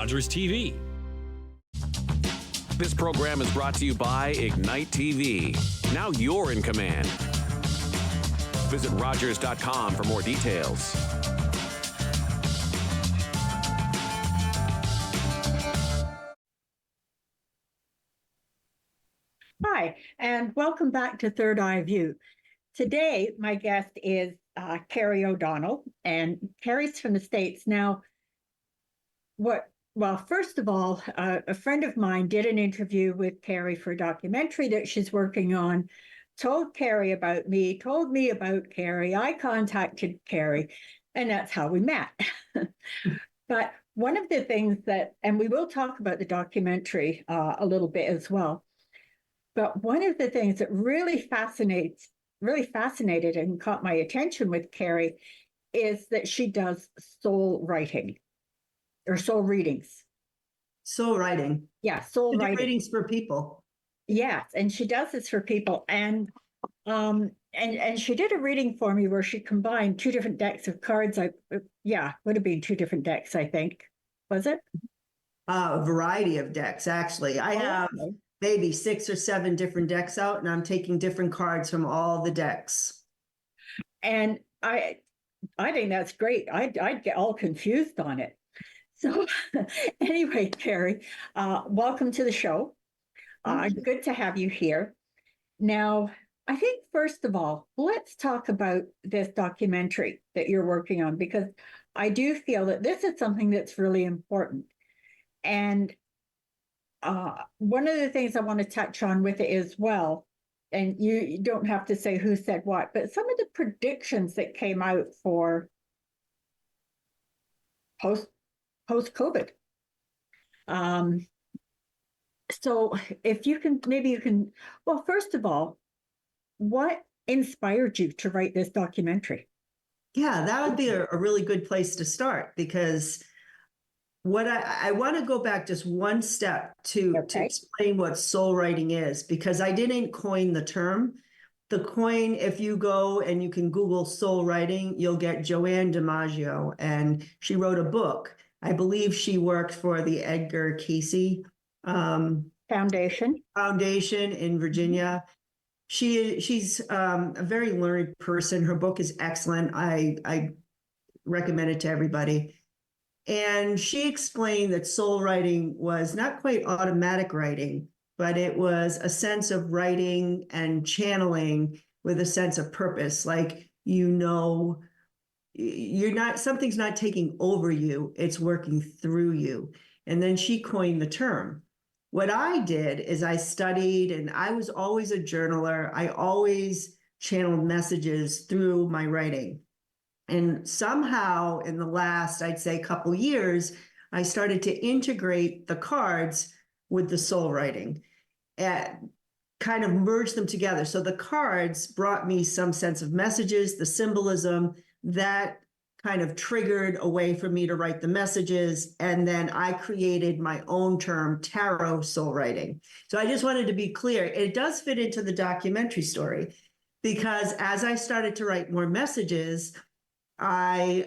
Rogers TV. This program is brought to you by Ignite TV. Now you're in command. Visit Rogers.com for more details. Hi, and welcome back to Third Eye View. Today, my guest is Kerri O'Donnell, and Kerri's from the States. Now, first of all, a friend of mine did an interview with Kerri for a documentary that she's working on, told Kerri about me, told me about Kerri. I contacted Kerri, and that's how we met. But one of the things that, and we will talk about the documentary a little bit as well, but one of the things that really fascinated and caught my attention with Kerri is that she does soul writing or soul readings. Soul writing. Yeah, soul writing. Readings for people. Yes, and she does this for people. And she did a reading for me where she combined two different decks of cards. Would have been two different decks, I think. Was it? A variety of decks, actually. I have maybe 6 or 7 different decks out, and I'm taking different cards from all the decks. And I think that's great. I'd get all confused on it. So anyway, Kerri, welcome to the show. Good to have you here. Now, I think first of all, let's talk about this documentary that you're working on, because I do feel that this is something that's really important. And one of the things I want to touch on with it as well, and you don't have to say who said what, but some of the predictions that came out for post-COVID. So if you can, well, first of all, what inspired you to write this documentary? Yeah, that would be a really good place to start, because what I want to go back just one step to explain what soul writing is, because I didn't coin the term. If you go and you can Google soul writing, you'll get Joanne DiMaggio, and she wrote a book. I believe she worked for the Edgar Cayce Foundation in Virginia. She's a very learned person. Her book is excellent. I recommend it to everybody. And she explained that soul writing was not quite automatic writing, but it was a sense of writing and channeling with a sense of purpose. Like, something's not taking over you, it's working through you. And then she coined the term. What I did is I studied, and I was always a journaler. I always channeled messages through my writing. And somehow in the last, I'd say, couple years, I started to integrate the cards with the soul writing and kind of merge them together. So the cards brought me some sense of messages, the symbolism that kind of triggered a way for me to write the messages. And then I created my own term, tarot soul writing. So I just wanted to be clear, it does fit into the documentary story, because as I started to write more messages, I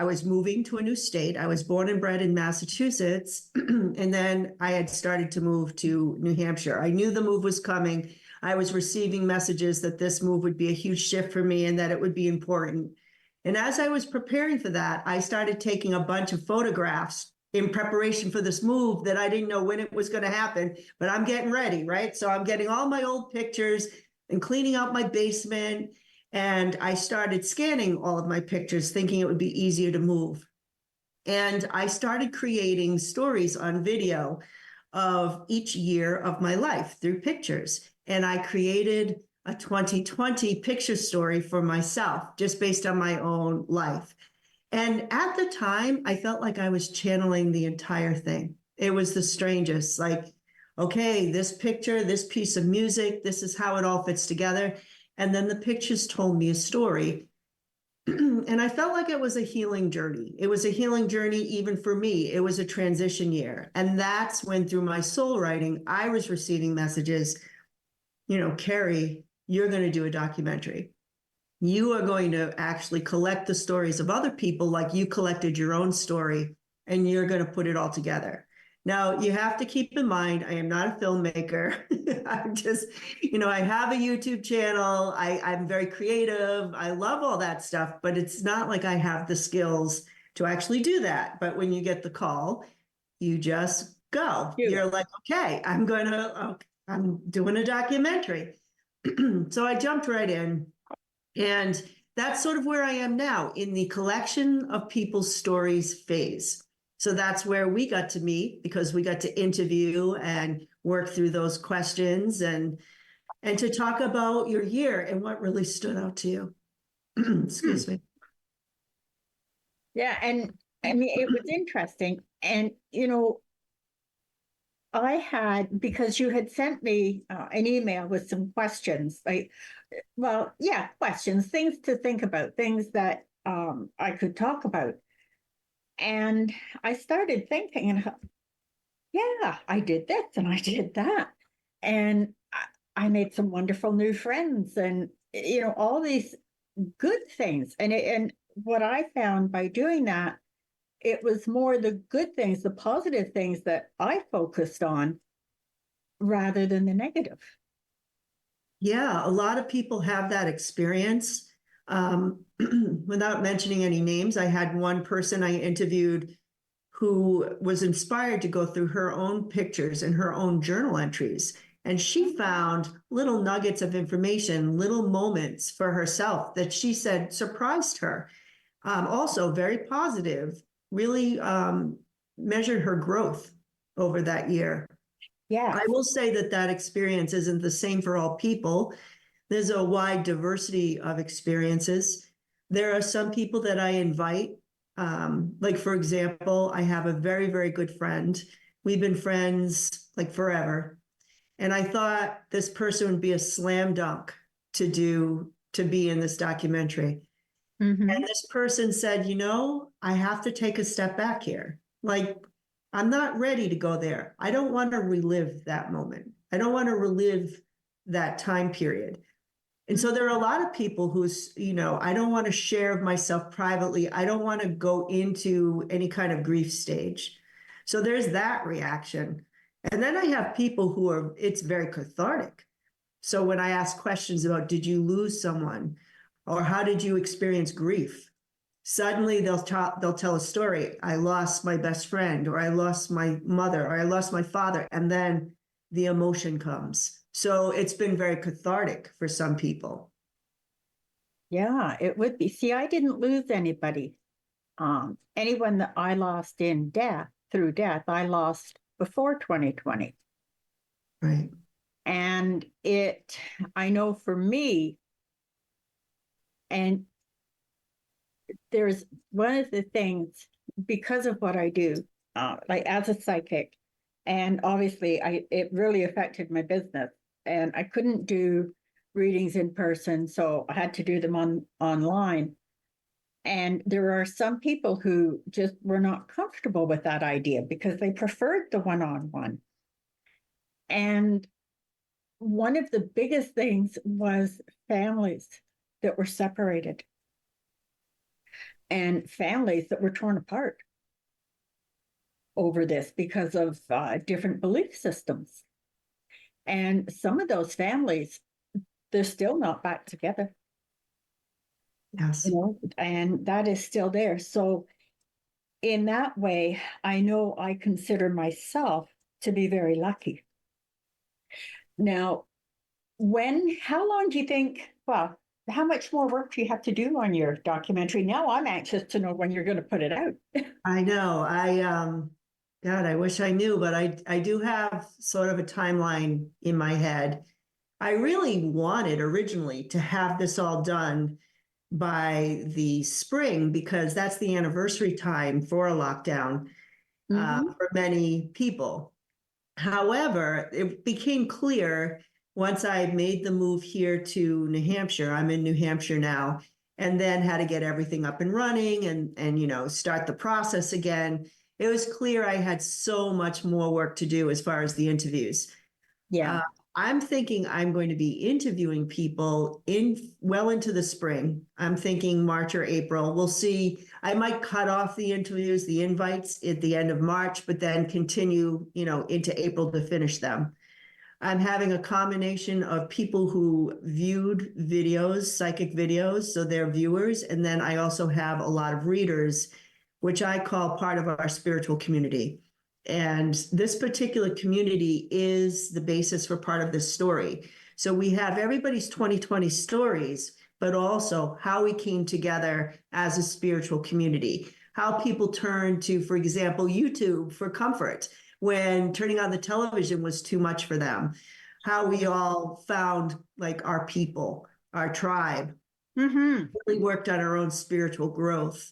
was moving to a new state. I was born and bred in Massachusetts, and then I had started to move to New Hampshire. I knew the move was coming. I was receiving messages that this move would be a huge shift for me and that it would be important. And as I was preparing for that, I started taking a bunch of photographs in preparation for this move that I didn't know when it was going to happen, but I'm getting ready, right? So I'm getting all my old pictures and cleaning out my basement. And I started scanning all of my pictures, thinking it would be easier to move. And I started creating stories on video of each year of my life through pictures. And I created a 2020 picture story for myself, just based on my own life. And at the time, I felt like I was channeling the entire thing. It was the strangest, like, okay, this picture, this piece of music, this is how it all fits together. And then the pictures told me a story. And I felt like it was a healing journey. It was a healing journey even for me. It was a transition year. And that's when, through my soul writing, I was receiving messages, Kerri, you're going to do a documentary. You are going to actually collect the stories of other people like you collected your own story and you're going to put it all together. Now, you have to keep in mind, I am not a filmmaker. I'm just, I have a YouTube channel. I'm very creative. I love all that stuff, but it's not like I have the skills to actually do that. But when you get the call, you just go. You're like, okay, I'm doing a documentary. So I jumped right in. And that's sort of where I am now, in the collection of people's stories phase. So that's where we got to meet, because we got to interview and work through those questions and to talk about your year and what really stood out to you. Excuse me. Yeah. And I mean, it was interesting. And, I had, because you had sent me an email with some questions, questions, things to think about, things that I could talk about. And I started thinking, and yeah, I did this and I did that. And I made some wonderful new friends and, all these good things. And what I found by doing that, it was more the good things, the positive things that I focused on rather than the negative. Yeah, a lot of people have that experience. Without mentioning any names, I had one person I interviewed who was inspired to go through her own pictures and her own journal entries. And she found little nuggets of information, little moments for herself that she said surprised her. Also very positive, really measured her growth over that year. Yeah. I will say that experience isn't the same for all people. There's a wide diversity of experiences. There are some people that I invite. Like, for example, I have a very, very good friend. We've been friends like forever. And I thought this person would be a slam dunk to be in this documentary. Mm-hmm. And this person said, I have to take a step back here. Like, I'm not ready to go there. I don't want to relive that moment. I don't want to relive that time period. And so there are a lot of people who's, I don't want to share myself privately. I don't want to go into any kind of grief stage. So there's that reaction. And then I have people it's very cathartic. So when I ask questions about, did you lose someone? Or how did you experience grief? Suddenly they'll tell a story. I lost my best friend, or I lost my mother, or I lost my father. And then the emotion comes. So it's been very cathartic for some people. Yeah, it would be. See, I didn't lose anybody. Anyone that I lost through death, I lost before 2020. Right. And I know for me, and there's one of the things, because of what I do, like as a psychic, and obviously it really affected my business, and I couldn't do readings in person, so I had to do them online. And there are some people who just were not comfortable with that idea because they preferred the one-on-one. And one of the biggest things was families that were separated and families that were torn apart over this because of different belief systems. And some of those families, they're still not back together. Yes. And that is still there. So in that way, I know I consider myself to be very lucky. Now, how long do you think, how much more work do you have to do on your documentary? Now I'm anxious to know when you're going to put it out. I know. God, I wish I knew, but I do have sort of a timeline in my head. I really wanted originally to have this all done by the spring, because that's the anniversary time for a lockdown for many people. However, it became clear once I made the move here to New Hampshire. I'm in New Hampshire now, and then had to get everything up and running and start the process again. It was clear I had so much more work to do as far as the interviews. Yeah. I'm thinking I'm going to be interviewing people well into the spring. I'm thinking March or April. We'll see. I might cut off the interviews, the invites at the end of March, but then continue, into April to finish them. I'm having a combination of people who viewed videos, psychic videos, so they're viewers. And then I also have a lot of readers, which I call part of our spiritual community. And this particular community is the basis for part of this story. So we have everybody's 2020 stories, but also how we came together as a spiritual community, how people turn to, for example, YouTube for comfort when turning on the television was too much for them, how we all found like our people, our tribe, really worked on our own spiritual growth.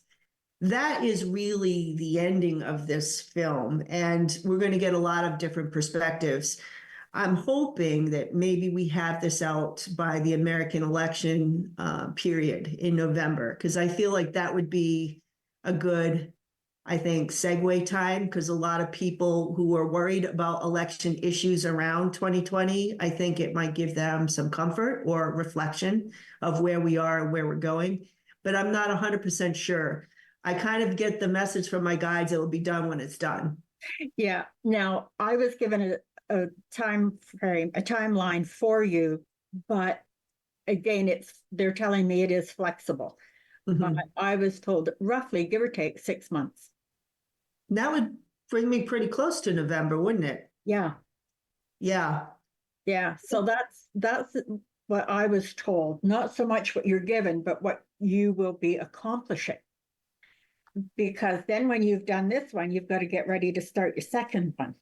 That is really the ending of this film. And we're going to get a lot of different perspectives. I'm hoping that maybe we have this out by the American election period in November, because I feel like that would be a good, I think, segue time, because a lot of people who are worried about election issues around 2020, I think it might give them some comfort or reflection of where we are and where we're going. But I'm not 100% sure. I kind of get the message from my guides, it will be done when it's done. Yeah. Now, I was given a time frame, a timeline for you, but again, they're telling me it is flexible. I was told roughly, give or take, 6 months. That would bring me pretty close to November, wouldn't it? Yeah. Yeah. Yeah. So that's what I was told. Not so much what you're given, but what you will be accomplishing. Because then when you've done this one, you've got to get ready to start your second one.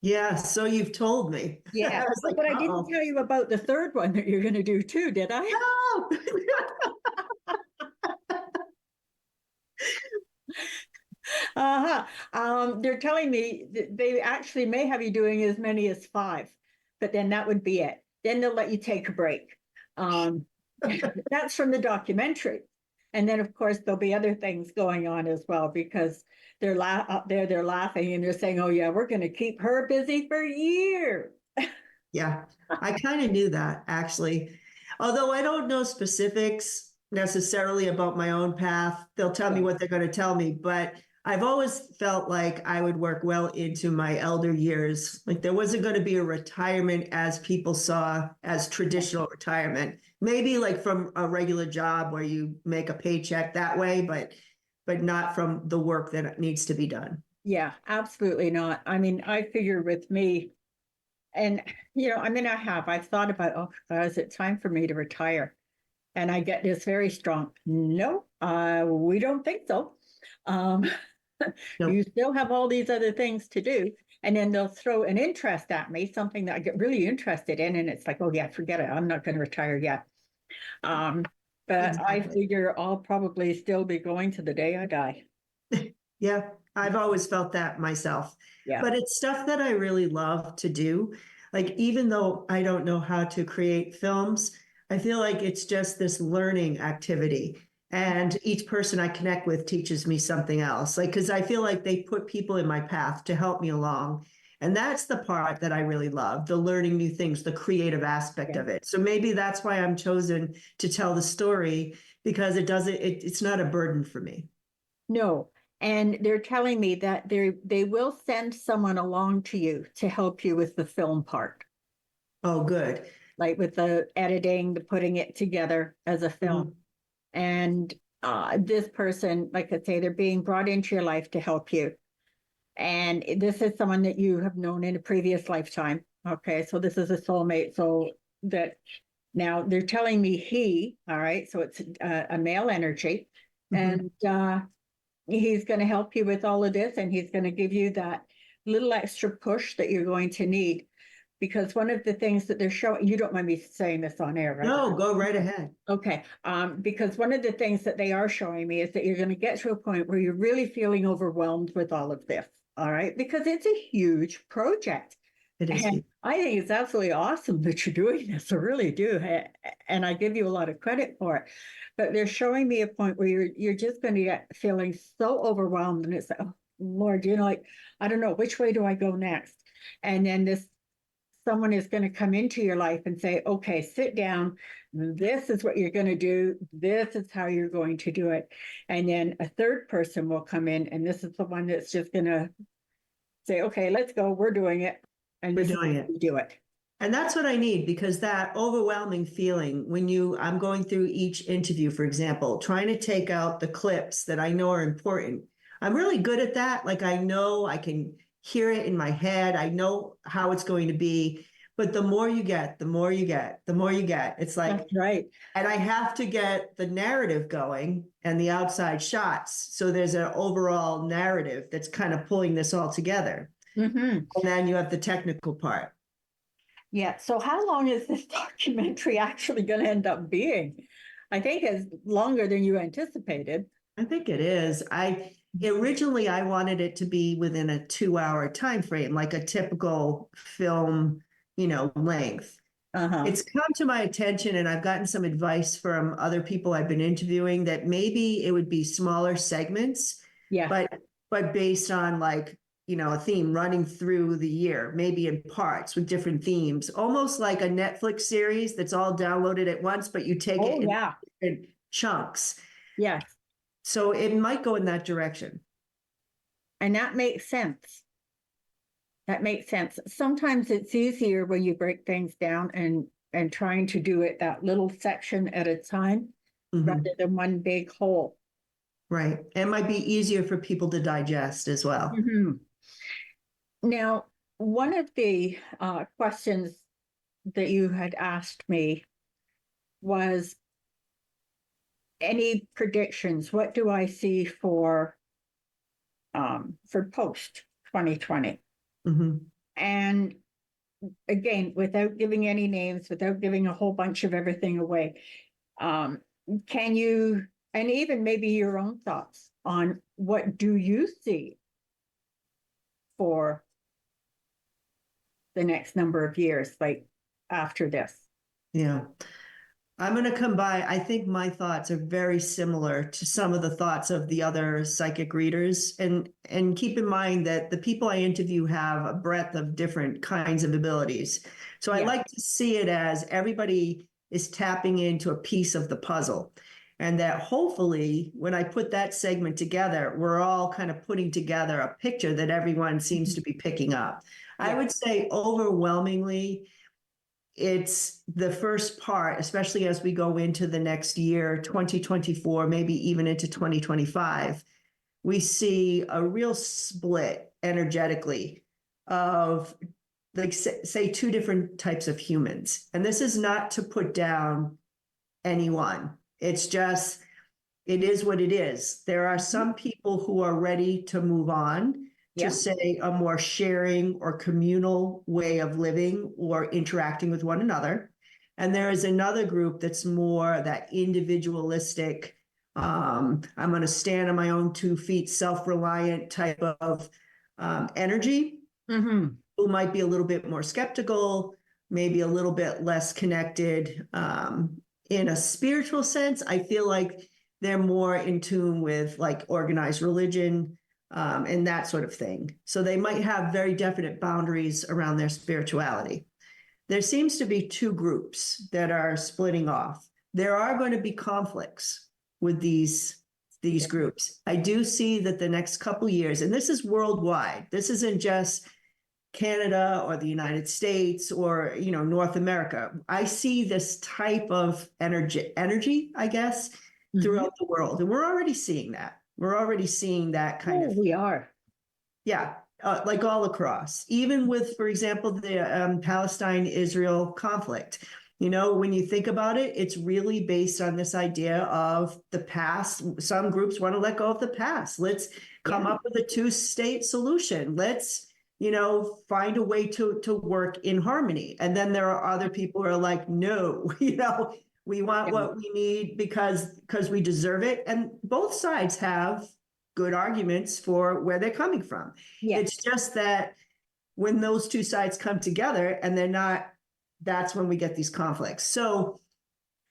Yeah. So you've told me. Yeah. I was like, but I didn't tell you about the third one that you're going to do too, did I? No. They're telling me that they actually may have you doing as many as 5, but then that would be it. Then they'll let you take a break. That's from the documentary. And then, of course, there'll be other things going on as well, because they're up there, they're laughing and they're saying, oh, yeah, we're going to keep her busy for years. Yeah, I kind of knew that, actually. Although I don't know specifics necessarily about my own path. They'll tell me what they're going to tell me, but I've always felt like I would work well into my elder years. Like there wasn't going to be a retirement as people saw as traditional retirement. Maybe like from a regular job where you make a paycheck that way, but not from the work that needs to be done. Yeah, absolutely not. I mean, I figure with me, and I've thought about, oh, is it time for me to retire? And I get this very strong, no, we don't think so. Nope. You still have all these other things to do. And then they'll throw an interest at me, something that I get really interested in. And it's like, oh yeah, forget it. I'm not going to retire yet. But exactly. I figure I'll probably still be going to the day I die. Yeah, I've always felt that myself. Yeah. But it's stuff that I really love to do. Like, even though I don't know how to create films, I feel like it's just this learning activity. And each person I connect with teaches me something else. Like, because I feel like they put people in my path to help me along. And that's the part that I really love, the learning new things, the creative aspect of it. So maybe that's why I'm chosen to tell the story, because it's not a burden for me. No. And they're telling me that they will send someone along to you to help you with the film part. Oh, good. Like with the editing, the putting it together as a film. And this person, like I say, they're being brought into your life to help you. And this is someone that you have known in a previous lifetime. Okay, so this is a soulmate. So that now they're telling me all right, so it's a male energy. And he's going to help you with all of this. And he's going to give you that little extra push that you're going to need. Because one of the things that they're showing, you don't mind me saying this on air, right? No, go right ahead. Okay. Because one of the things that they are showing me is that you're going to get to a point where you're really feeling overwhelmed with all of this. All right. Because it's a huge project. It is. And I think it's absolutely awesome that you're doing this. I really do. And I give you a lot of credit for it. But they're showing me a point where you're just going to get feeling so overwhelmed. And it's like, oh, Lord, like, I don't know, which way do I go next? And then this someone is going to come into your life and say, okay, sit down. This is what you're going to do. This is how you're going to do it. And then a third person will come in, and this is the one that's just going to say, okay, let's go. We're doing it. And We're this is doing how it. we do it. And that's what I need, because that overwhelming feeling when I'm going through each interview, for example, trying to take out the clips that I know are important. I'm really good at that. Like, I know I can hear it in my head. I know how it's going to be. But the more you get, the more you get, the more you get. It's like, That's right. and I have to get the narrative going and the outside shots. So there's an overall narrative that's kind of pulling this all together. Mm-hmm. And then you have the technical part. Yeah. So how long is this documentary actually going to end up being? I think it's longer than you anticipated. I think it is. Originally I wanted it to be within a 2-hour time frame, like a typical film, length. Uh-huh. It's come to my attention, and I've gotten some advice from other people I've been interviewing, that maybe it would be smaller segments, Yeah. but based on, like, a theme running through the year, maybe in parts with different themes, almost like a Netflix series that's all downloaded at once, but you take it in different chunks. Yes. So it might go in that direction. And that makes sense. That makes sense. Sometimes it's easier when you break things down and trying to do it that little section at a time rather than one big whole. Right. It might be easier for people to digest as well. Mm-hmm. Now, one of the questions that you had asked me was, any predictions? What do I see for post 2020? Mm-hmm. And again, without giving any names, without giving a whole bunch of everything away, can you, and even maybe your own thoughts on what do you see for the next number of years, like after this? Yeah. I'm going to come by. I think my thoughts are very similar to some of the thoughts of the other psychic readers. And keep in mind that the people I interview have a breadth of different kinds of abilities. So I like to see it as everybody is tapping into a piece of the puzzle. And that hopefully when I put that segment together, we're all kind of putting together a picture that everyone seems to be picking up. I would say overwhelmingly, it's the first part, especially as we go into the next year, 2024, maybe even into 2025, we see a real split energetically of, like, say, two different types of humans. And this is not to put down anyone. It's just, it is what it is. There are some people who are ready to move on to, say, a more sharing or communal way of living or interacting with one another. And there is another group that's more that individualistic, I'm going to stand on my own 2 feet, self-reliant type of energy, who might be a little bit more skeptical, maybe a little bit less connected. In a spiritual sense, I feel like they're more in tune with, like, organized religion, and that sort of thing. So they might have very definite boundaries around their spirituality. There seems to be 2 groups that are splitting off. There are going to be conflicts with these groups. I do see that the next couple years, and this is worldwide, this isn't just Canada or the United States or, North America. I see this type of energy, I guess, throughout the world. And we're already seeing that. We're already seeing that kind of. We are. Yeah, like all across, even with, for example, the Palestine-Israel conflict. When you think about it, it's really based on this idea of the past. Some groups want to let go of the past. Let's come up with a 2-state solution. Let's, find a way to work in harmony. And then there are other people who are like, no, we want what we need because we deserve it. And both sides have good arguments for where they're coming from. It's just that when those 2 sides come together and they're not, that's when we get these conflicts. So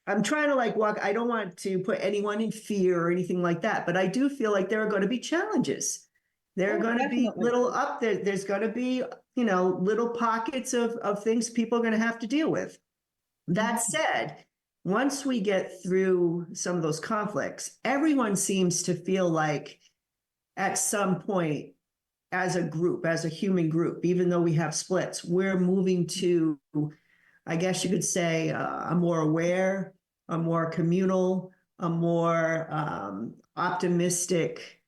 I'm trying to, like, walk. I don't want to put anyone in fear or anything like that, but I do feel like there are going to be challenges. There are Oh, going to be definitely. little up there. There's going to be, little pockets of things people are going to have to deal with. That said, once we get through some of those conflicts, everyone seems to feel like at some point, as a group, as a human group, even though we have splits, we're moving to, I guess you could say, a more aware, a more communal, a more optimistic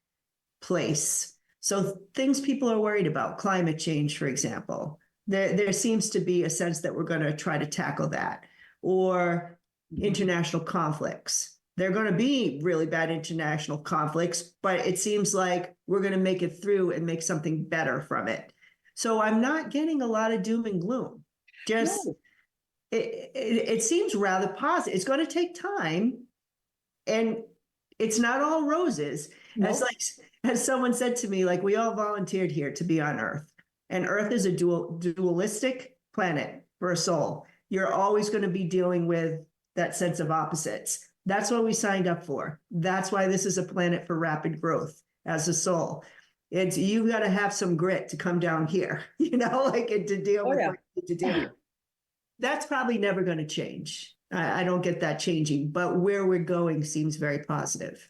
place. So things people are worried about, climate change, for example, there seems to be a sense that we're going to try to tackle that, or international conflicts. They're going to be really bad international conflicts, but it seems like we're going to make it through and make something better from it. So I'm not getting a lot of doom and gloom. Just No. it seems rather positive. It's going to take time, and it's not all roses. As No. as someone said to me, like, we all volunteered here to be on Earth, and Earth is a dualistic planet for a soul. You're always going to be dealing with that sense of opposites. That's what we signed up for. That's why this is a planet for rapid growth as a soul. It's you got to have some grit to come down here, like and to deal Oh, with yeah. what you need to deal with. That's probably never going to change. I don't get that changing, but where we're going seems very positive.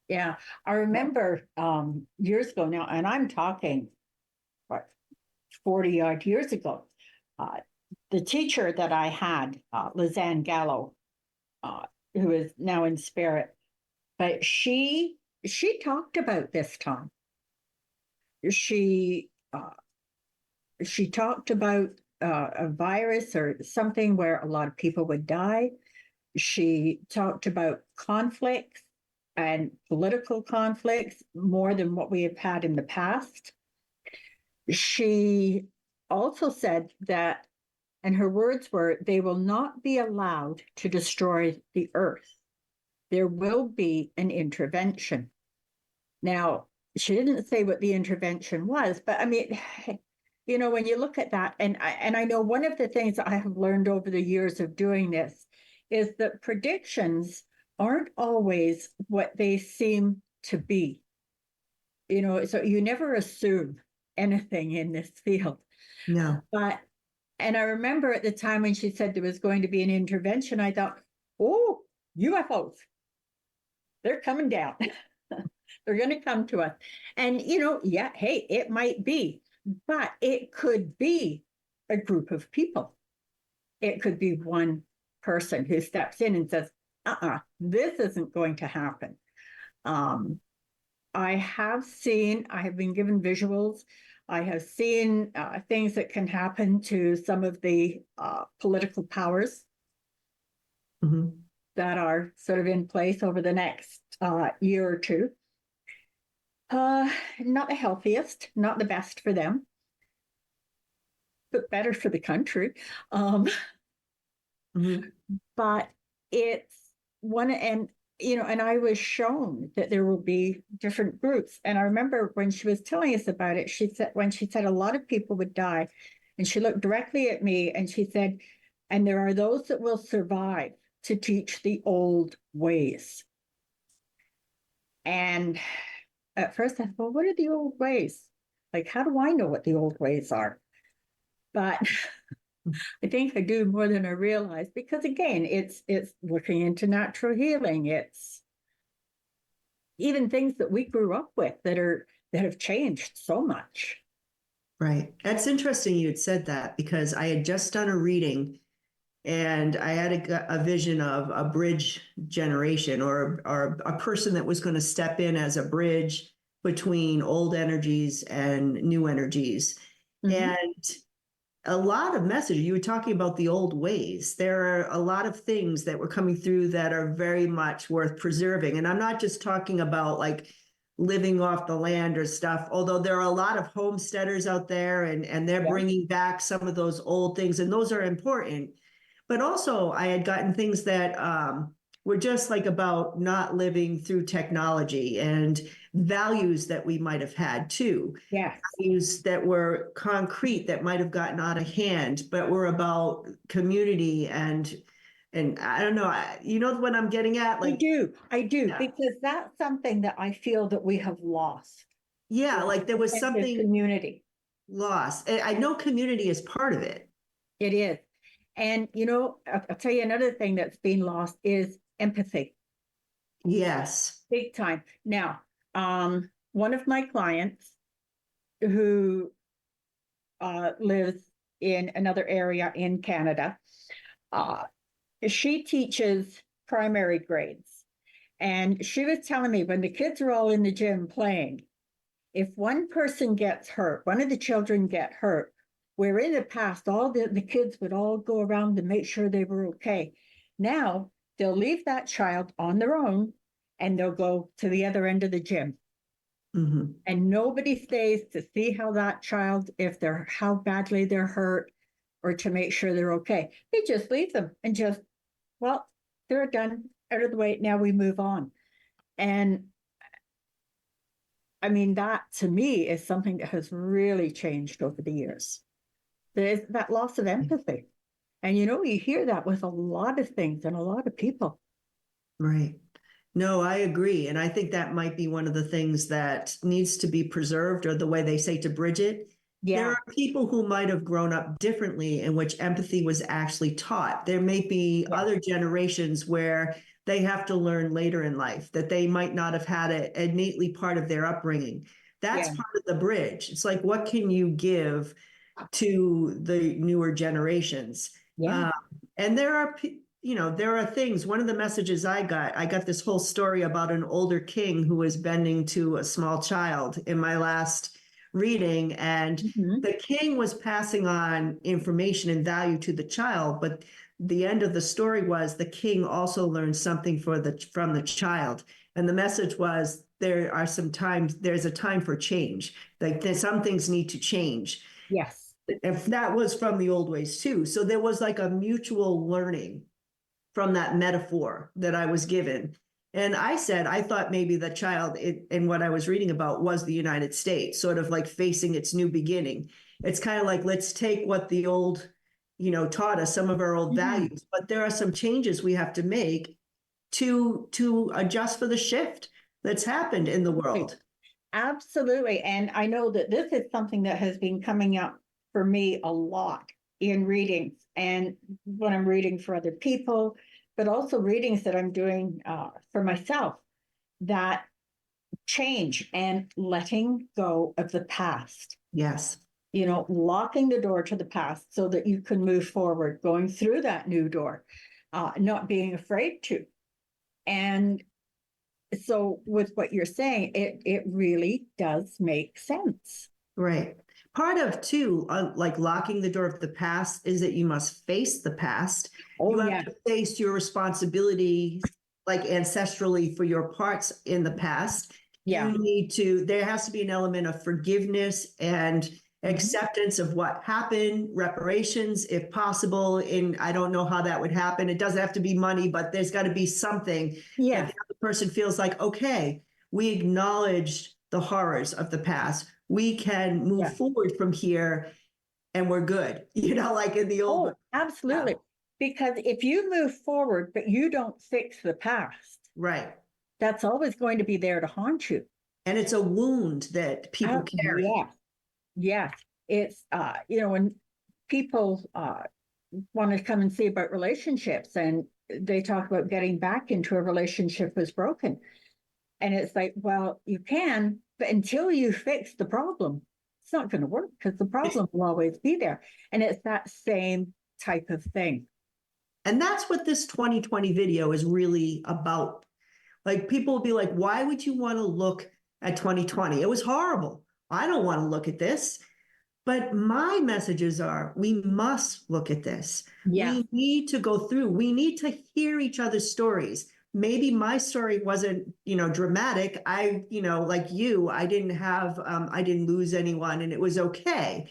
Yeah. I remember years ago now, and I'm talking what, 40 odd years ago, uh, the teacher that I had, Lizanne Gallo, who is now in spirit, but she talked about this time. She she talked about a virus or something where a lot of people would die. She talked about conflicts and political conflicts more than what we have had in the past. She also said that, and her words were, they will not be allowed to destroy the earth. There will be an intervention. Now, she didn't say what the intervention was, but I mean, when you look at that, and I know one of the things that I have learned over the years of doing this is that predictions aren't always what they seem to be. So you never assume anything in this field. No. And I remember at the time when she said there was going to be an intervention, I thought, oh, UFOs, they're coming down. They're going to come to us. And, yeah, hey, it might be, but it could be a group of people. It could be one person who steps in and says, this isn't going to happen. I have been given visuals. I have seen things that can happen to some of the political powers that are sort of in place over the next year or two. Not the healthiest, not the best for them, but better for the country. But it's one, and I was shown that there will be different groups. And I remember when she was telling us about it, she said a lot of people would die, and she looked directly at me and she said, and there are those that will survive to teach the old ways. And at first I thought, well, what are the old ways? Like, how do I know what the old ways are? But I think I do more than I realize, because again, it's looking into natural healing. It's even things that we grew up with that have changed so much. Right. That's interesting you had said that, because I had just done a reading and I had a vision of a bridge generation, or a person that was going to step in as a bridge between old energies and new energies. And a lot of message. You were talking about the old ways. There are a lot of things that were coming through that are very much worth preserving. And I'm not just talking about like living off the land or stuff, although there are a lot of homesteaders out there, and they're bringing back some of those old things, and those are important. But also I had gotten things that were just like about not living through technology, and values that we might have had too. Yes. Values that were concrete that might have gotten out of hand, but were about community and I don't know, you know what I'm getting at? Like, I do, yeah. because that's something that I feel that we have lost. Yeah, like there was And the something community. lost. I know community is part of it. It is. And, I'll tell you another thing that's been lost is empathy, Yes. big time. Now, one of my clients who lives in another area in Canada, uh, she teaches primary grades. And she was telling me when the kids are all in the gym playing, if one person gets hurt, one of the children get hurt, where in the past, all the kids would all go around to make sure they were okay. Now they'll leave that child on their own and they'll go to the other end of the gym. Mm-hmm. And nobody stays to see how that child, how badly they're hurt or to make sure they're okay. They just leave them and well, they're done, out of the way. Now we move on. And I mean, that to me is something that has really changed over the years. There's that loss of empathy. And you hear that with a lot of things and a lot of people. Right. No, I agree. And I think that might be one of the things that needs to be preserved, or the way they say to bridge it. There Yeah. are people who might have grown up differently in which empathy was actually taught. There may be other generations where they have to learn later in life that they might not have had it innately part of their upbringing. That's part of the bridge. It's like, what can you give to the newer generations? Yeah. And there are, there are things. One of the messages I got this whole story about an older king who was bending to a small child in my last reading. And the king was passing on information and value to the child, but the end of the story was the king also learned something from the child. And the message was, there's a time for change. Like some things need to change. Yes. If that was from the old ways too. So there was like a mutual learning from that metaphor that I was given. And I said, I thought maybe the child in what I was reading about was the United States, sort of like facing its new beginning. It's kind of like, let's take what the old, taught us, some of our old values, but there are some changes we have to make to adjust for the shift that's happened in the world. Absolutely. And I know that this is something that has been coming up for me a lot in readings and when I'm reading for other people, but also readings that I'm doing for myself, that change and letting go of the past. Yes. Locking the door to the past so that you can move forward, going through that new door, not being afraid to. And so with what you're saying, it really does make sense. Right. Part of too, like locking the door of the past, is that you must face the past. You have to face your responsibility, like ancestrally, for your parts in the past. Yeah. There has to be an element of forgiveness and acceptance of what happened, reparations, if possible. And I don't know how that would happen. It doesn't have to be money, but there's got to be something that the other person feels like, okay, we acknowledged the horrors of the past. We can move forward from here and we're good, like in the old. Absolutely. Yeah. Because if you move forward, but you don't fix the past, right, that's always going to be there to haunt you. And it's a wound that people carry. Yes. It's, when people want to come and see about relationships and they talk about getting back into a relationship was broken. And it's like, well, you can, but until you fix the problem, it's not going to work because the problem will always be there. And it's that same type of thing. And that's what this 2020 video is really about. Like, people will be like, why would you want to look at 2020? It was horrible. I don't want to look at this. But my messages are, we must look at this. Yeah. We need to go through. We need to hear each other's stories. Maybe my story wasn't, dramatic. Like you, I didn't lose anyone and it was okay.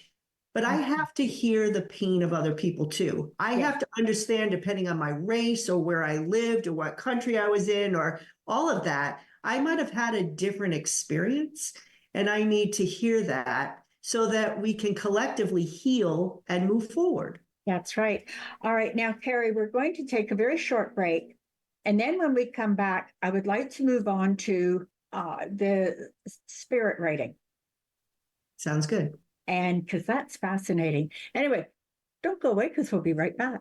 But I have to hear the pain of other people too. I have to understand, depending on my race or where I lived or what country I was in or all of that, I might have had a different experience. And I need to hear that so that we can collectively heal and move forward. That's right. All right. Now, Kerri, we're going to take a very short break. And then when we come back, I would like to move on to the spirit writing. Sounds good. And because that's fascinating. Anyway, don't go away because we'll be right back.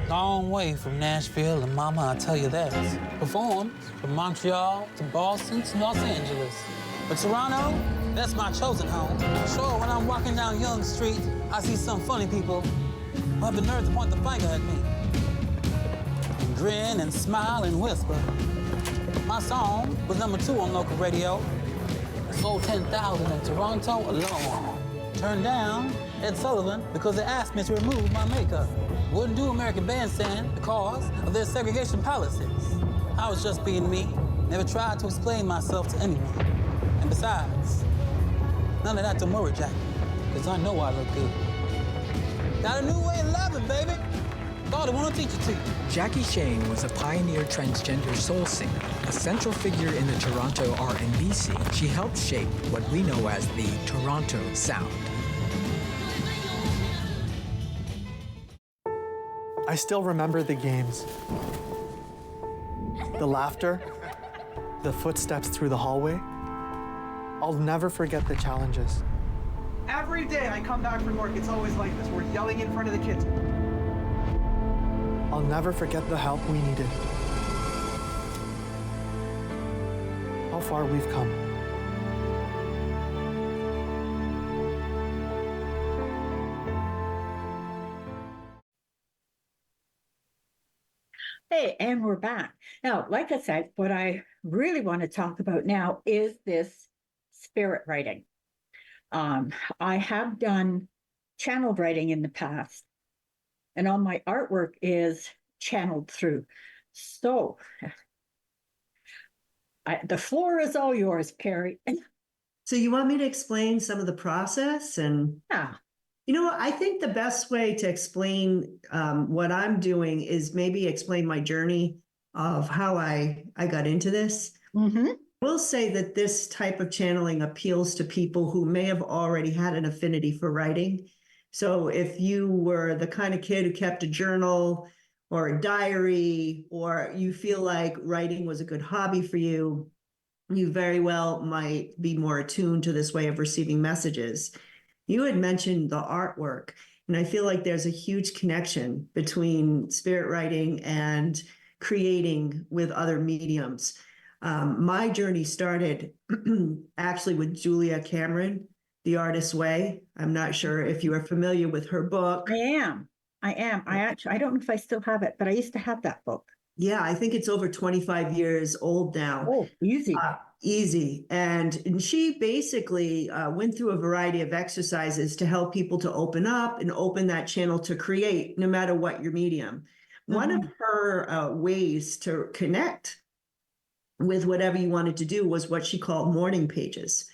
Long way from Nashville and Mama, I'll tell you that. Performed from Montreal to Boston to Los Angeles. But Toronto, that's my chosen home. Sure, when I'm walking down Yonge Street, I see some funny people who have the nerve to point the finger at me. And grin and smile and whisper. My song was #2 on local radio. Sold 10,000 in Toronto alone. Turned down Ed Sullivan because they asked me to remove my makeup. Wouldn't do American Bandstand because of their segregation policies. I was just being me, never tried to explain myself to anyone. And besides, none of that to worry, Jackie, because I know I look good. Got a new way of loving, baby. Thought I want to teach it to you. Jackie Shane was a pioneer transgender soul singer, a central figure in the Toronto R&B scene. She helped shape what we know as the Toronto sound. I still remember the games. The laughter, the footsteps through the hallway. I'll never forget the challenges. Every day I come back from work, it's always like this. We're yelling in front of the kids. I'll never forget the help we needed. How far we've come. Hey, and we're back. Now, like I said, what I really want to talk about now is this spirit writing. I have done channeled writing in the past, and all my artwork is channeled through. So, the floor is all yours, Kerri. So you want me to explain some of the process? And Yeah. you know, I think the best way to explain what I'm doing is maybe explain my journey of how I got into this. Mm-hmm. I will say that this type of channeling appeals to people who may have already had an affinity for writing. So if you were the kind of kid who kept a journal or a diary, or you feel like writing was a good hobby for you, you very well might be more attuned to this way of receiving messages. You had mentioned the artwork, and I feel like there's a huge connection between spirit writing and creating with other mediums. My journey started actually with Julia Cameron, The Artist's Way. I'm not sure if you are familiar with her book. I am. I don't know if I still have it, but I used to have that book. Yeah, I think it's over 25 years old now. Oh, easy. Easy. And she basically went through a variety of exercises to help people to open up and open that channel to create, no matter what your medium. One of her ways to connect with whatever you wanted to do was what she called morning pages.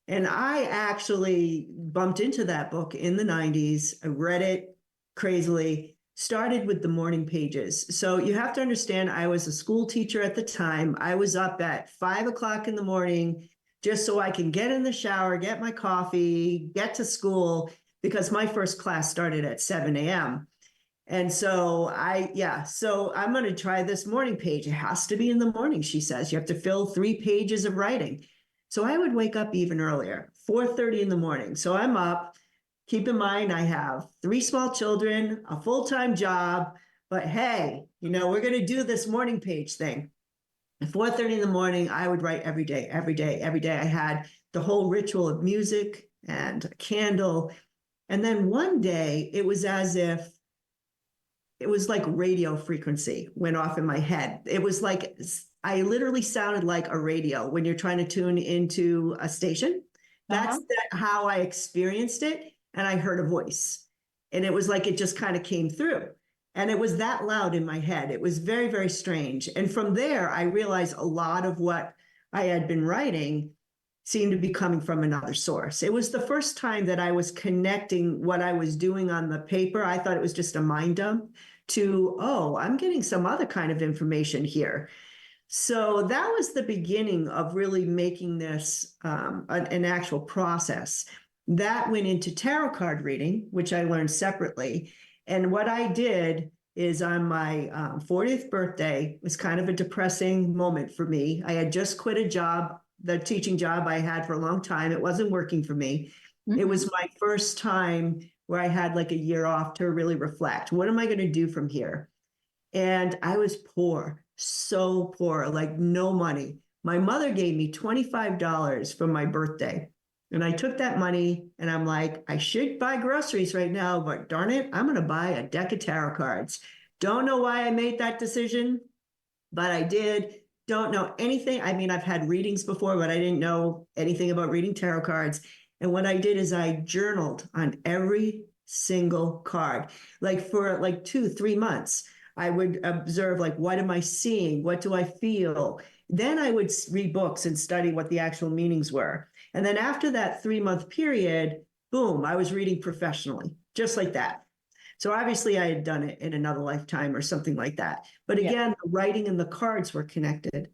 And I actually bumped into that book in the 90s. I read it crazily, started with the morning pages. So you have to understand, I was a school teacher at the time. I was up at 5 o'clock in the morning just so I can get in the shower, get my coffee, get to school, because my first class started at 7 a.m. And so so I'm going to try this morning page. It has to be in the morning, she says. You have to fill 3 pages of writing. So I would wake up even earlier, 4:30 in the morning. So I'm up. Keep in mind, I have 3 small children, a full-time job, but hey, we're going to do this morning page thing. At 4:30 in the morning, I would write every day. I had the whole ritual of music and a candle. And then one day, it was as if it was like radio frequency went off in my head. It was like I literally sounded like a radio when you're trying to tune into a station. That's how I experienced it. And I heard a voice, and it was like it just kind of came through, and it was that loud in my head. It was very, very strange. And from there, I realized a lot of what I had been writing seemed to be coming from another source. It was the first time that I was connecting what I was doing on the paper. I thought it was just a mind dump to, oh, I'm getting some other kind of information here. So that was the beginning of really making this an actual process. That went into tarot card reading, which I learned separately. And what I did is on my 40th birthday. It's kind of a depressing moment for me. I had just quit a job, the teaching job I had for a long time. It wasn't working for me. Mhm. It was my first time where I had like a year off to really reflect. What am I going to do from here? And I was poor, so poor, like no money. My mother gave me $25 for my birthday. And I took that money and I'm like, I should buy groceries right now, but darn it, I'm going to buy a deck of tarot cards. Don't know why I made that decision, but I did. Don't know anything. I mean, I've had readings before, but I didn't know anything about reading tarot cards. And what I did is I journaled on every single card, like for like 2, 3 months. I would observe, like, what am I seeing? What do I feel? Then I would read books and study what the actual meanings were. And then after that 3-month period, boom, I was reading professionally, just like that. So obviously I had done it in another lifetime or something like that. But again, the writing and the cards were connected.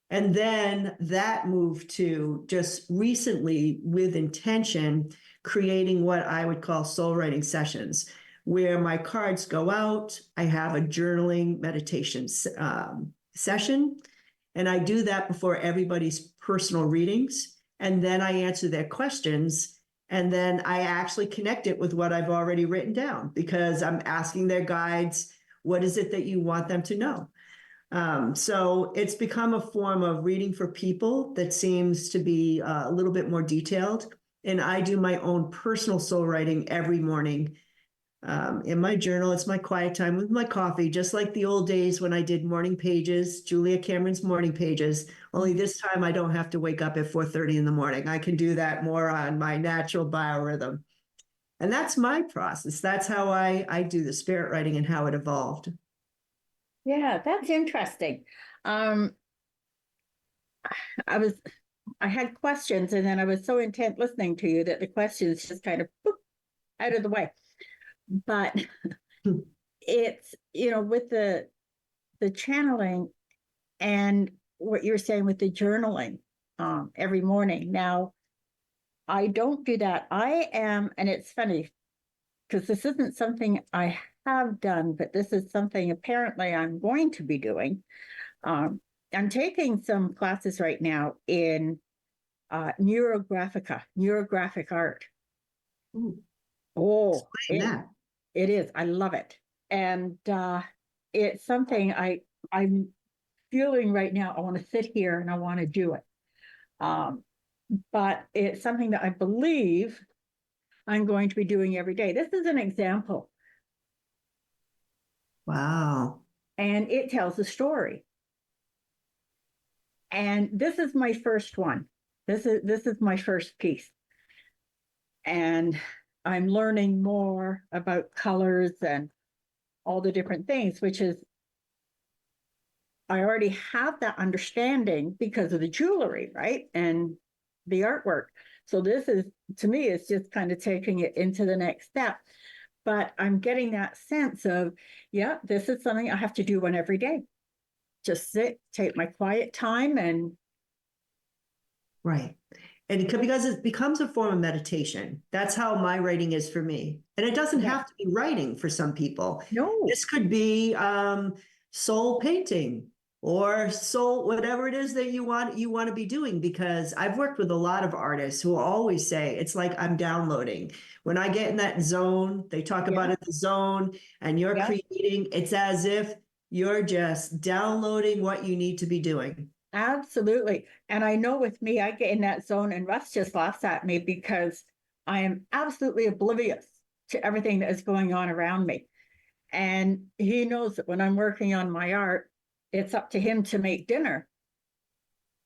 And then that moved to just recently, with intention, creating what I would call soul writing sessions, where my cards go out. I have a journaling meditation session, and I do that before everybody's personal readings. And then I answer their questions. And then I actually connect it with what I've already written down, because I'm asking their guides, what is it that you want them to know? So it's become a form of reading for people that seems to be a little bit more detailed. And I do my own personal soul writing every morning in my journal. It's my quiet time with my coffee, just like the old days when I did morning pages, Julia Cameron's morning pages. Only this time I don't have to wake up at 4:30 in the morning. I can do that more on my natural biorhythm. And that's my process. That's how I do the spirit writing and how it evolved. Yeah, that's interesting. I had questions, and then I was so intent listening to you that the questions just kind of boop, out of the way. But it's, with the channeling and what you're saying with the journaling every morning. Now, I don't do that. I am, and it's funny because this isn't something I have done, but this is something apparently I'm going to be doing. I'm taking some classes right now in neurographic art. Ooh. Oh, Yeah. it is. I love it. And it's something I'm feeling right now. I want to sit here and I want to do it. But it's something that I believe I'm going to be doing every day. This is an example. Wow. And it tells a story. And this is my first one. This is my first piece. And I'm learning more about colors and all the different things, which is, I already have that understanding because of the jewelry, right? And the artwork. So this is, to me, it's just kind of taking it into the next step. But I'm getting that sense of, yeah, this is something I have to do one every day. Just sit, take my quiet time, and Right. And because it becomes a form of meditation. That's how my writing is for me. And it doesn't have to be writing for some people. no. This could be soul painting or soul, whatever it is that you want to be doing. Because I've worked with a lot of artists who always say, it's like I'm downloading. When I get in that zone, they talk about it, the zone, and you're creating, it's as if you're just downloading what you need to be doing. Absolutely. And I know with me, I get in that zone, and Russ just laughs at me because I am absolutely oblivious to everything that is going on around me. And he knows that when I'm working on my art, it's up to him to make dinner,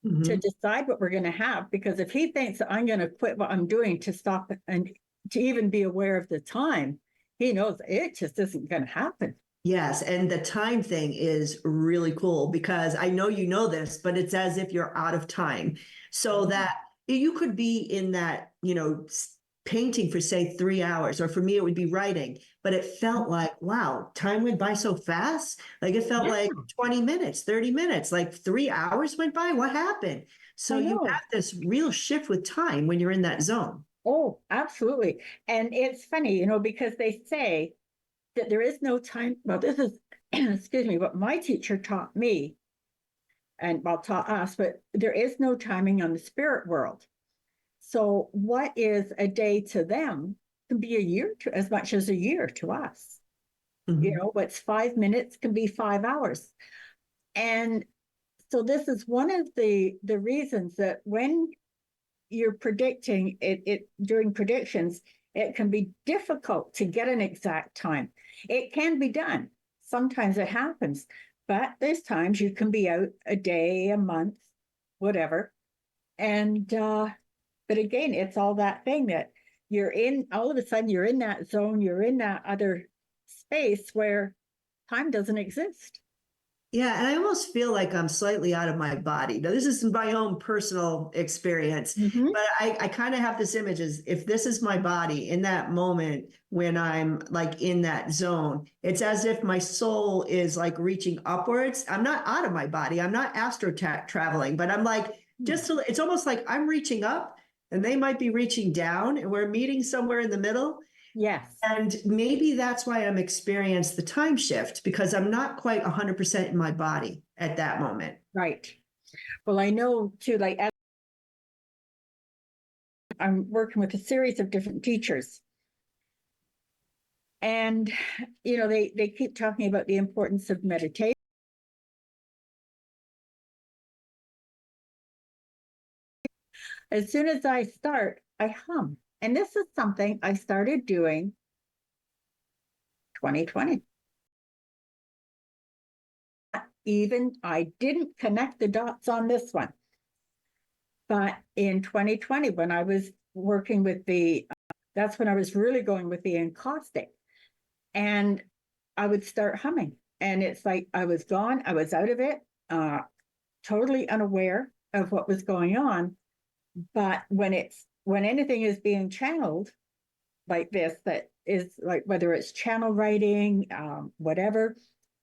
to decide what we're going to have. Because if he thinks that I'm going to quit what I'm doing to stop and to even be aware of the time, he knows it just isn't going to happen. Yes, and the time thing is really cool, because I know you know this, but it's as if you're out of time. So that you could be in that, painting for, say, 3 hours, or for me, it would be writing, but it felt like, wow, time went by so fast. Like it felt like 20 minutes, 30 minutes, like 3 hours went by. What happened? So you have this real shift with time when you're in that zone. Oh, absolutely. And it's funny, because they say that there is no time. Well, this is excuse me, what my teacher taught me, and well, taught us, but there is no timing on the spirit world. So what is a day to them can be a year to as much as a year to us. You know, what's 5 minutes can be 5 hours. And so this is one of the reasons that when you're predicting it doing predictions, it can be difficult to get an exact time. It can be done. Sometimes it happens, but there's times you can be out a day, a month, whatever. And but again, it's all that thing that you're in, all of a sudden you're in that zone, you're in that other space where time doesn't exist. Yeah, and I almost feel like I'm slightly out of my body. Now, this is my own personal experience, but I kind of have this image as if this is my body in that moment when I'm like in that zone, it's as if my soul is like reaching upwards. I'm not out of my body. I'm not astro traveling, but I'm like, it's almost like I'm reaching up and they might be reaching down and we're meeting somewhere in the middle. Yes. And maybe that's why I'm experiencing the time shift, because I'm not quite 100% in my body at that moment. Right. Well, I know too, like I'm working with a series of different teachers. And, you know, they keep talking about the importance of meditation. As soon as I start, I hum. And this is something I started doing 2020. Even I didn't connect the dots on this one. But in 2020, when I was working with that's when I was really going with the encaustic. And I would start humming. And it's like I was gone, I was out of it, totally unaware of what was going on. But when anything is being channeled like this, that is like whether it's channel writing, whatever,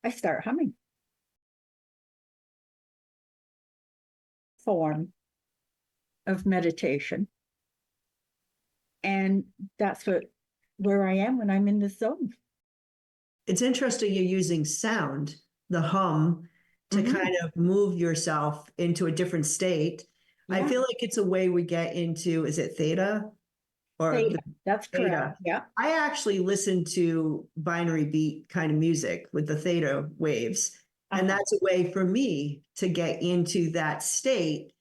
I start humming. Form of meditation. And that's where I am when I'm in the zone. It's interesting you're using sound, the hum, to kind of move yourself into a different state. Yeah. I feel like it's a way we get into, is it theta? Or theta. That's theta. correct. Yeah. I actually listen to binary beat kind of music with the theta waves. And that's a way for me to get into that state,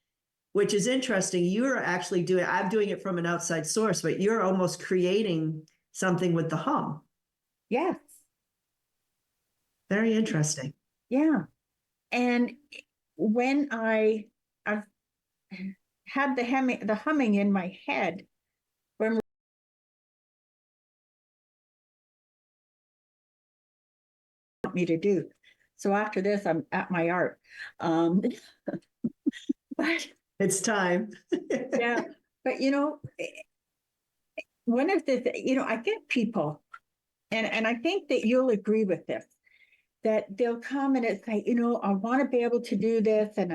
which is interesting. You're actually I'm doing it from an outside source, but you're almost creating something with the hum. Yes. Very interesting. Yeah. And when I've had the humming in my head, when want me to do. So after this, I'm at my art. But it's time. Yeah. But you know, one of the, you know, I get people, and I think that you'll agree with this, that they'll come and it's like, you know, I want to be able to do this, and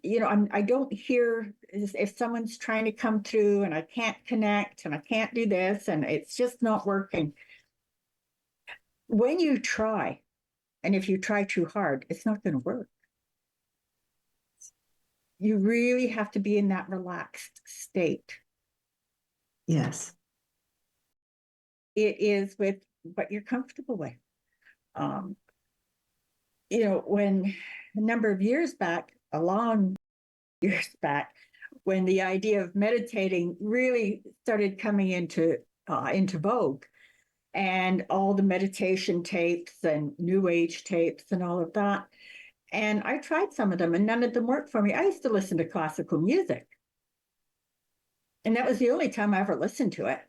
you know, I don't hear if someone's trying to come through and I can't connect and I can't do this and it's just not working. When you try, and if you try too hard, it's not going to work. You really have to be in that relaxed state. Yes. It is with what you're comfortable with. You know, when a number of years back, a long years back, when the idea of meditating really started coming into vogue, and all the meditation tapes and new age tapes and all of that. And I tried some of them and none of them worked for me. I used to listen to classical music. And that was the only time I ever listened to it.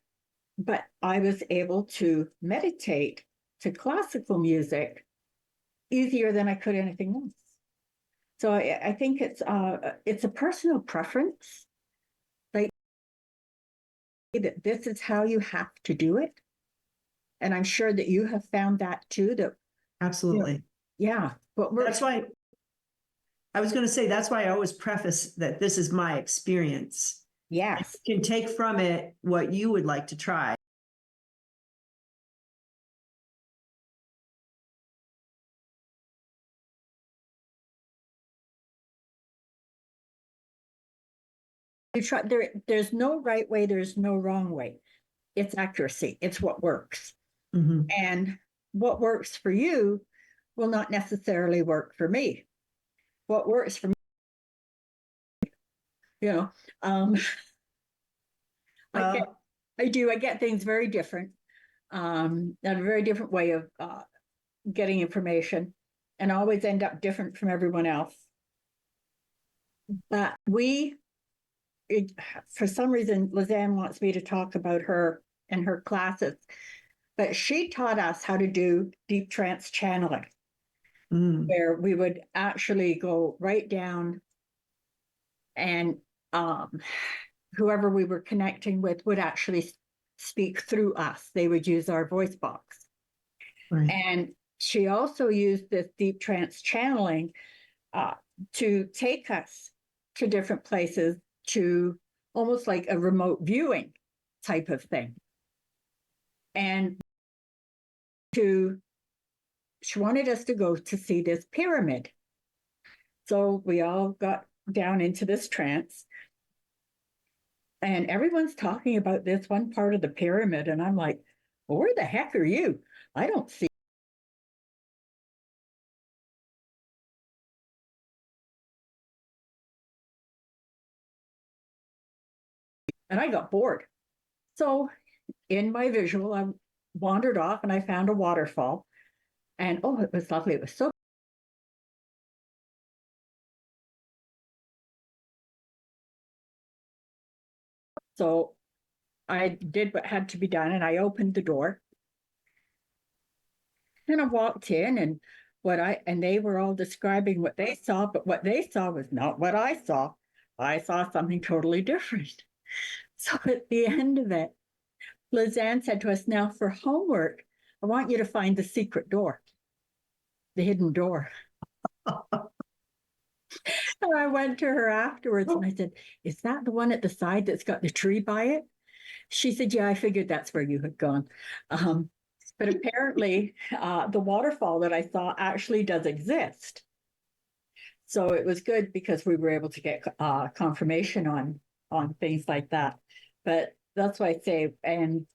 But I was able to meditate to classical music easier than I could anything else. So I think it's a personal preference. Like that this is how you have to do it. And I'm sure that you have found that too. That absolutely. You know, yeah. But that's why I was going to say, that's why I always preface that this is my experience. Yes. You can take from it what you would like to try. There's no right way, there's no wrong way. It's accuracy. It's what works. Mhm. And what works for you will not necessarily work for me. What works for me, you know, um, Well, I get things very different, and a very different way of getting information, and always end up different from everyone else. But for some reason, Lizanne wants me to talk about her and her classes, but she taught us how to do deep trance channeling, where we would actually go right down and whoever we were connecting with would actually speak through us. They would use our voice box. right. And she also used this deep trance channeling to take us to different places, to almost like a remote viewing type of thing. And she wanted us to go to see this pyramid. So we all got down into this trance. And everyone's talking about this one part of the pyramid. And I'm like, well, where the heck are you? I don't see. And I got bored. So in my visual, I wandered off and I found a waterfall. And oh, it was lovely. It was so. So I did what had to be done and I opened the door. And I walked in and they were all describing what they saw, but what they saw was not what I saw. I saw something totally different. So at the end of it, Lizanne said to us, now for homework, I want you to find the secret door, the hidden door. And I went to her afterwards and I said, is that the one at the side that's got the tree by it? She said, yeah, I figured that's where you had gone. But apparently the waterfall that I saw actually does exist. So it was good because we were able to get confirmation on things like that. But that's why I say, and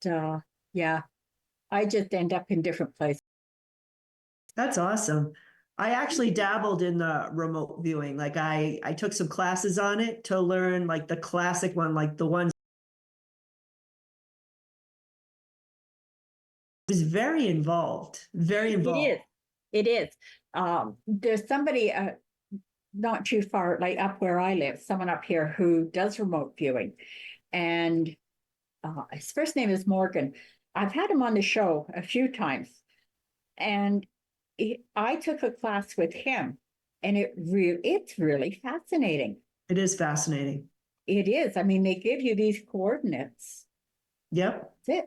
yeah, I just end up in different places. That's awesome. I actually dabbled in the remote viewing. Like I took some classes on it to learn like the classic one, like the ones. It was very involved, very involved. It is. There's somebody not too far, like up where I live, someone up here who does remote viewing. And his first name is Morgan. I've had him on the show a few times. And I took a class with him, and it's really fascinating. It is fascinating. It is. I mean, they give you these coordinates. Yep. That's it.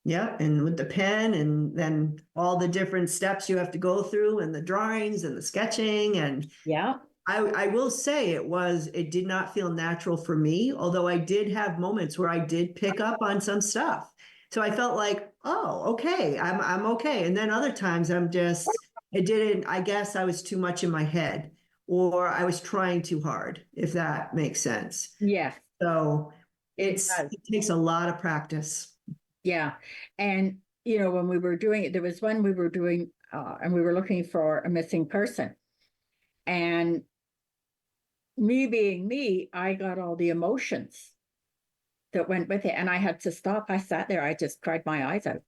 Yeah, and with the pen and then all the different steps you have to go through and the drawings and the sketching. And yeah, I will say it did not feel natural for me, although I did have moments where I did pick up on some stuff. So I felt like, oh, okay, I'm okay. And then other times I guess I was too much in my head or I was trying too hard, if that makes sense. yes. So it does. takes a lot of practice. Yeah. And, when we were doing it, there was one we were doing, and we were looking for a missing person. And me being me, I got all the emotions that went with it. And I had to stop. I sat there, I just cried my eyes out.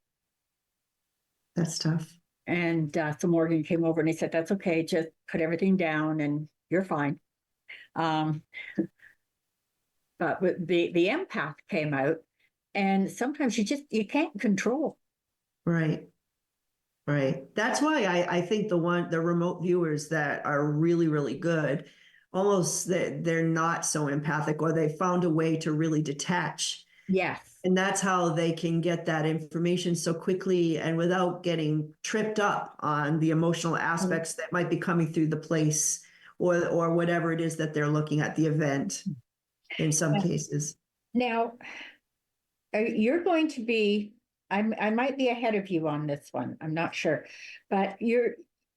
That's tough. And so Morgan came over and he said, that's okay, just put everything down and you're fine. But the empath came out. And sometimes you can't control. Right. Right. That's why I think the remote viewers that are really, really good, almost they're not so empathic or they found a way to really detach. Yes. And that's how they can get that information so quickly and without getting tripped up on the emotional aspects that might be coming through the place or whatever it is that they're looking at, the event in some cases. Now, you're going to be, I might be ahead of you on this one. I'm not sure, but you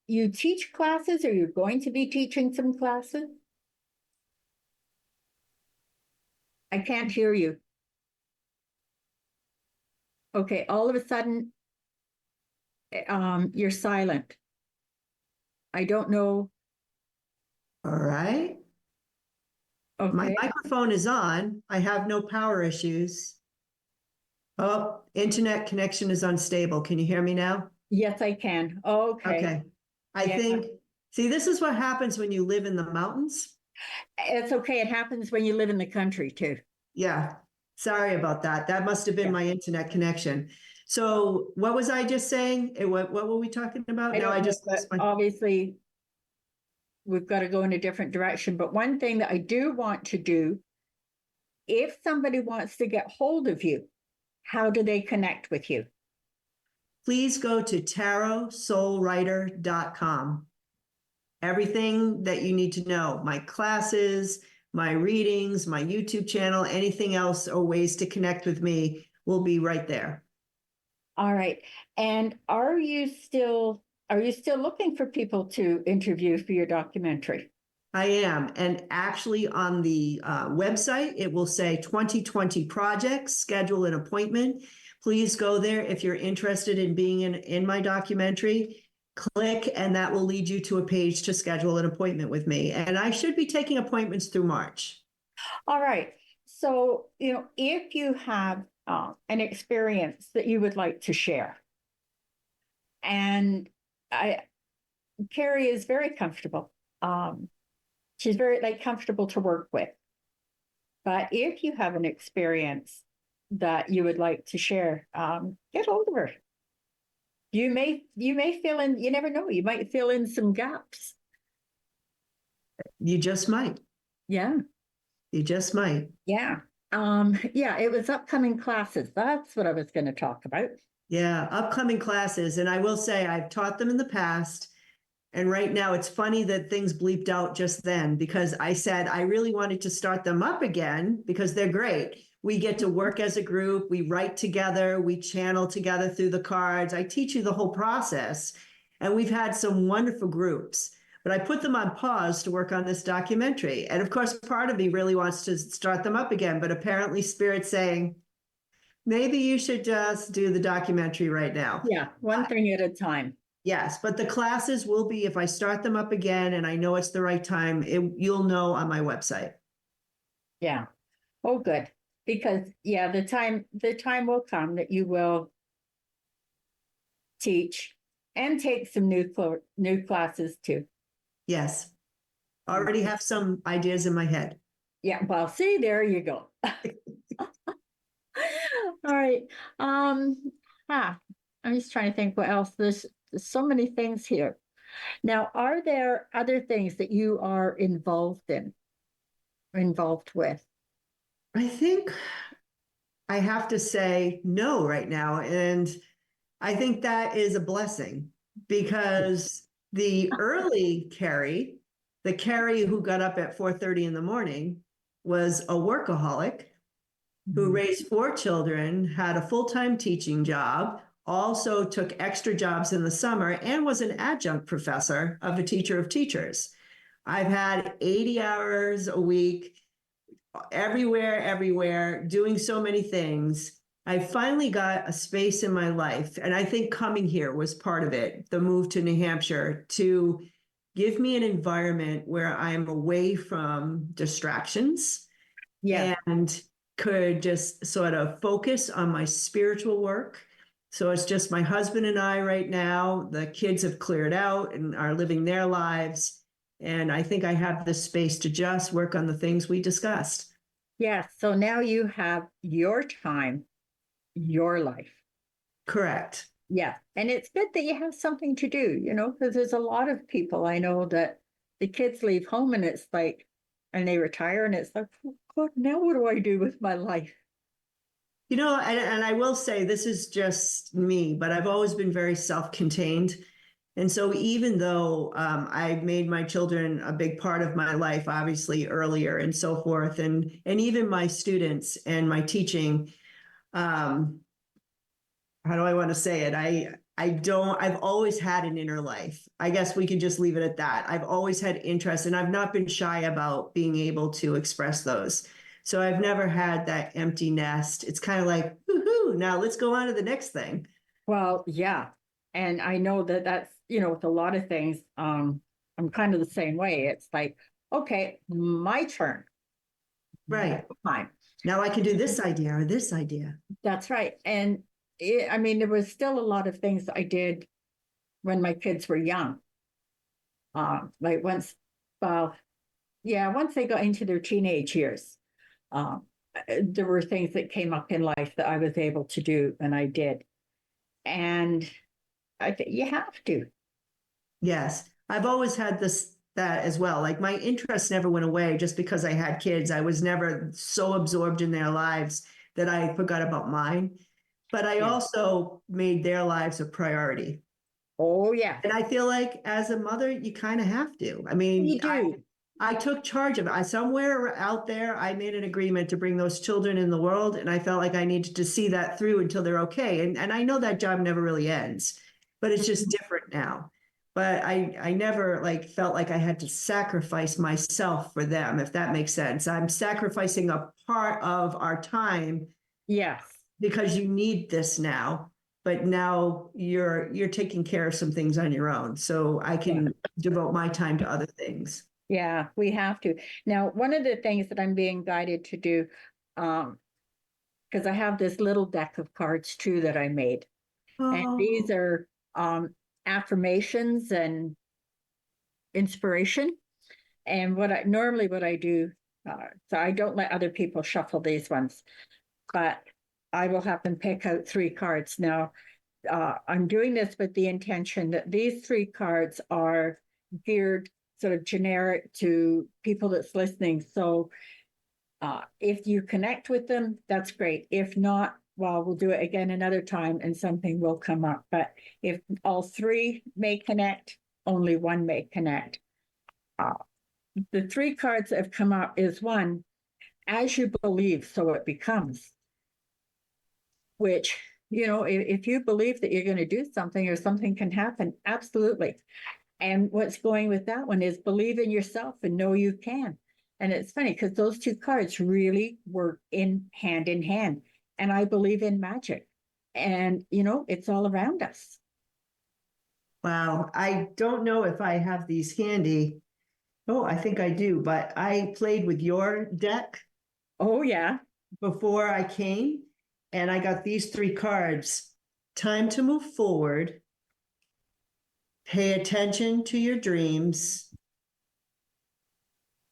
teach classes, or you're going to be teaching some classes? I can't hear you. Okay, all of a sudden, you're silent. I don't know. All right. My Okay. microphone is on. I have no power issues. Oh, internet connection is unstable. Can you hear me now? Yes, I can. Okay. Okay. I Yeah. think, see, this is what happens when you live in the mountains. It's okay. It happens when you live in the country too. Yeah. Sorry about that. That must have been Yeah. my internet connection. So what was I just saying? What were we talking about? I No, don't I know, just but lost my. obviously we've got to go in a different direction. But one thing that I do want to do, if somebody wants to get hold of you, how do they connect with you? Please go to tarotsoulwriter.com. Everything that you need to know, my classes, my readings, my YouTube channel, anything else or ways to connect with me will be right there. All right. And are you still looking for people to interview for your documentary? I am. And actually on the website, it will say 2020 projects, schedule an appointment. Please go there if you're interested in being in my documentary. Click and that will lead you to a page to schedule an appointment with me. And I should be taking appointments through March. All right. So, if you have an experience that you would like to share, and Kerri is very comfortable. She's very comfortable to work with. But if you have an experience that you would like to share, get hold of her. You may fill in. You never know. You might fill in some gaps. You just might. Yeah. You just might. Yeah. Yeah, it was upcoming classes. That's what I was going to talk about. Yeah, upcoming classes. And I will say I've taught them in the past. And right now it's funny that things bleeped out just then because I said I really wanted to start them up again because they're great. We get to work as a group, we write together, we channel together through the cards. I teach you the whole process. And we've had some wonderful groups. But I put them on pause to work on this documentary. And of course, part of me really wants to start them up again. But apparently Spirit's saying, maybe you should just do the documentary right now. Yeah, one thing at a time. Yes, but the classes will be, if I start them up again and I know it's the right time, you'll know on my website. Yeah. Oh, good. Because the time will come that you will teach and take some new classes too. Yes. Already have some ideas in my head. Yeah, well, see, there you go. All right. I'm just trying to think what else. There's so many things here. Now, are there other things that you are involved with? I think I have to say no right now. And I think that is a blessing because the early Kerri, the Kerri who got up at 4:30 in the morning, was a workaholic who raised 4 children, had a full-time teaching job, also took extra jobs in the summer, and was an adjunct professor of a teacher of teachers. I've had 80 hours a week, everywhere, doing so many things. I finally got a space in my life, and I think coming here was part of it, the move to New Hampshire, to give me an environment where I'm away from distractions. Yeah. And could just sort of focus on my spiritual work. So it's just my husband and I right now. The kids have cleared out and are living their lives. And I think I have the space to just work on the things we discussed. Yeah. So now you have your time, your life. Correct. Yeah. And it's good that you have something to do, because there's a lot of people I know that the kids leave home and it's like, and they retire and it's like, oh God, now what do I do with my life? And I will say this is just me, but I've always been very self-contained. And so even though I made my children a big part of my life, obviously earlier and so forth, and even my students and my teaching, how do I want to say it? I've always had an inner life. I guess we could just leave it at that. I've always had interest and I've not been shy about being able to express those. So I've never had that empty nest. It's kind of like, woohoo, now let's go on to the next thing. Well, yeah. And I know that that's, with a lot of things, I'm kind of the same way. It's like, okay, my turn. Right. Fine. Now I can do this idea or this idea. That's right. And there was still a lot of things I did when my kids were young. Like once they got into their teenage years, there were things that came up in life that I was able to do, and I did. And I think you have to. Yes. I've always had that as well. Like my interest never went away just because I had kids. I was never so absorbed in their lives that I forgot about mine. But I also made their lives a priority. Oh, yeah. And I feel like as a mother, you kind of have to. I mean, You do. I took charge of it. Somewhere out there, I made an agreement to bring those children in the world. And I felt like I needed to see that through until they're okay. And I know that job never really ends, but it's just different now. But I never felt like I had to sacrifice myself for them, if that makes sense. I'm sacrificing a part of our time. Yes. Because you need this now, but now you're taking care of some things on your own. So I can devote my time to other things. Yeah, we have to. Now, one of the things that I'm being guided to do, because I have this little deck of cards too that I made. And these are affirmations and inspiration. And what I do, so I don't let other people shuffle these ones, but I will have them pick out 3 cards. Now, I'm doing this with the intention that these 3 cards are geared sort of generic to people that's listening. So if you connect with them, that's great. If not, well, we'll do it again another time and something will come up. But if all 3 may connect, only one may connect. The 3 cards that have come up is 1, as you believe, so it becomes. Which, if you believe that you're going to do something or something can happen, absolutely. And what's going with that one is believe in yourself and know you can. And it's funny because those 2 cards really work hand in hand. And I believe in magic. And, it's all around us. Wow. I don't know if I have these handy. Oh, I think I do. But I played with your deck. Oh, yeah. Before I came. And I got these 3 cards. Time to move forward. Pay attention to your dreams.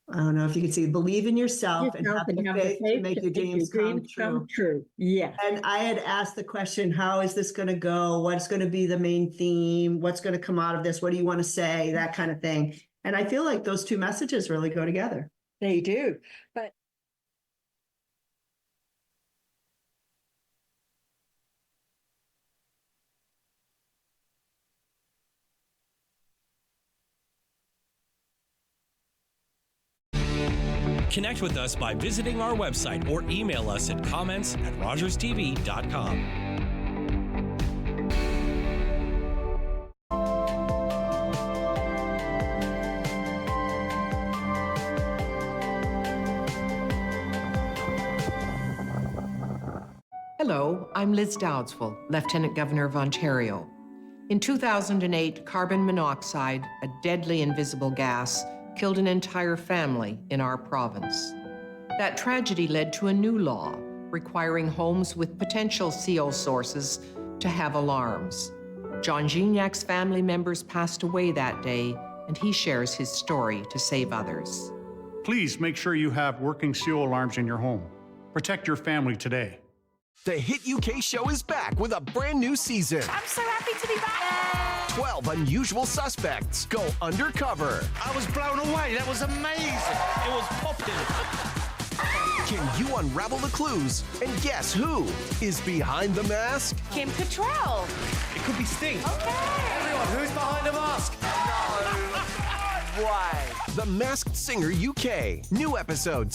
I don't know if you can see, believe in yourself and have the faith to make your dreams come true. Yeah. And I had asked the question, how is this going to go? What's going to be the main theme? What's going to come out of this? What do you want to say? That kind of thing. And I feel like those 2 messages really go together. They do. But connect with us by visiting our website or email us at comments@rogerstv.com. Hello, I'm Liz Dowdswell, Lieutenant Governor of Ontario. In 2008, carbon monoxide, a deadly invisible gas, killed an entire family in our province. That tragedy led to a new law requiring homes with potential CO sources to have alarms. John Gignac's family members passed away that day, and he shares his story to save others. Please make sure you have working CO alarms in your home. Protect your family today. The Hit UK show is back with a brand new season. I'm so happy to be back. 12 unusual suspects go undercover. I was blown away. That was amazing. It was popping. Can you unravel the clues and guess who is behind the mask? Kim Cattrall. It could be Sting. Okay. Everyone, who's behind the mask? No. Why? The Masked Singer UK. New episode